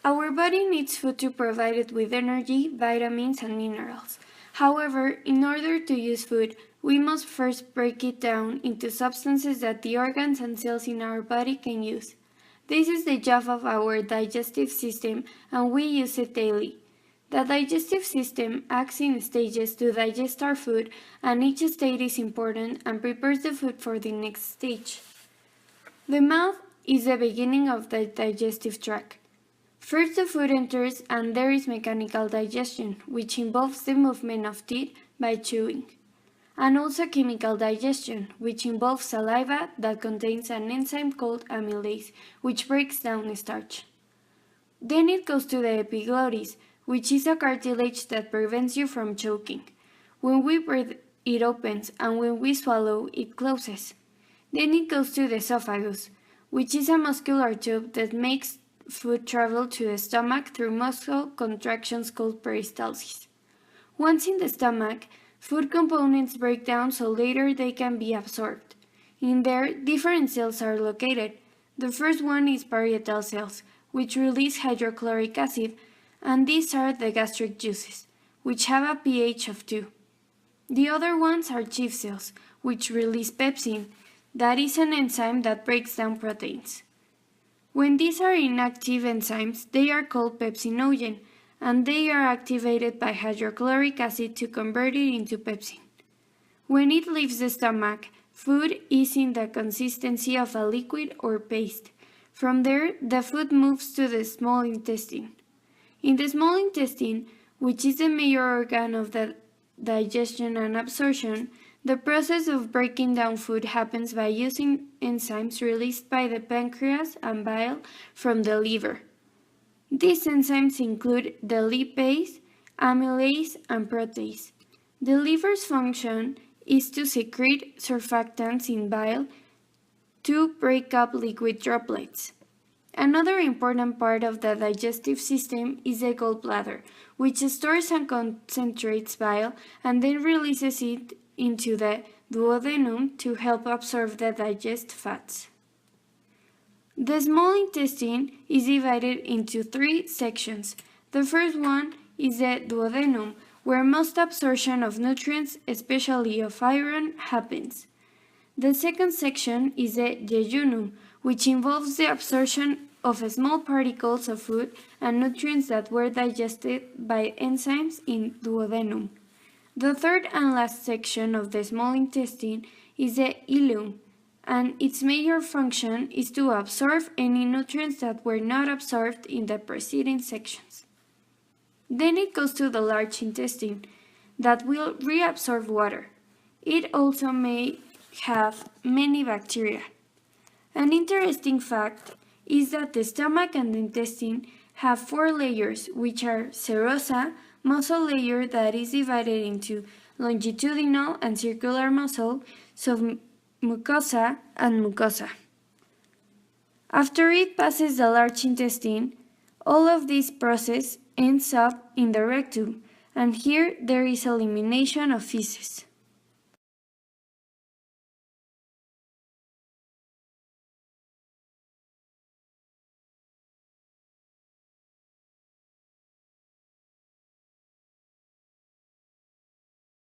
Our body needs food to provide it with energy, vitamins, and minerals. However, in order to use food, we must first break it down into substances that the organs and cells in our body can use. This is the job of our digestive system, and we use it daily. The digestive system acts in stages to digest our food, and each stage is important and prepares the food for the next stage. The mouth is the beginning of the digestive tract. First, the food enters, and there is mechanical digestion, which involves the movement of teeth by chewing, and also chemical digestion, which involves saliva that contains an enzyme called amylase, which breaks down starch. Then it goes to the epiglottis, which is a cartilage that prevents you from choking. When we breathe, it opens, and when we swallow, it closes. Then it goes to the esophagus, which is a muscular tube that makes food travel to the stomach through muscle contractions called peristalsis. Once in the stomach, food components break down so later they can be absorbed. In there, different cells are located. The first one is parietal cells, which release hydrochloric acid, and these are the gastric juices, which have a pH of 2. The other ones are chief cells, which release pepsin, that is an enzyme that breaks down proteins. When these are inactive enzymes, they are called pepsinogen, and they are activated by hydrochloric acid to convert it into pepsin. When it leaves the stomach, food is in the consistency of a liquid or paste. From there, the food moves to the small intestine. In the small intestine, which is the major organ of the digestion and absorption, the process of breaking down food happens by using enzymes released by the pancreas and bile from the liver. These enzymes include the lipase, amylase, and protease. The liver's function is to secrete surfactants in bile to break up liquid droplets. Another important part of the digestive system is the gallbladder, which stores and concentrates bile and then releases it into the duodenum to help absorb the digested fats. The small intestine is divided into 3 sections. The first one is the duodenum, where most absorption of nutrients, especially of iron, happens. The second section is the jejunum, which involves the absorption of small particles of food and nutrients that were digested by enzymes in duodenum. The third and last section of the small intestine is the ileum, and its major function is to absorb any nutrients that were not absorbed in the preceding sections. Then it goes to the large intestine, that will reabsorb water. It also may have many bacteria. An interesting fact is that the stomach and the intestine have 4 layers, which are serosa, muscle layer that is divided into longitudinal and circular muscle, submucosa, and mucosa. After it passes the large intestine, all of this process ends up in the rectum, and here there is elimination of feces.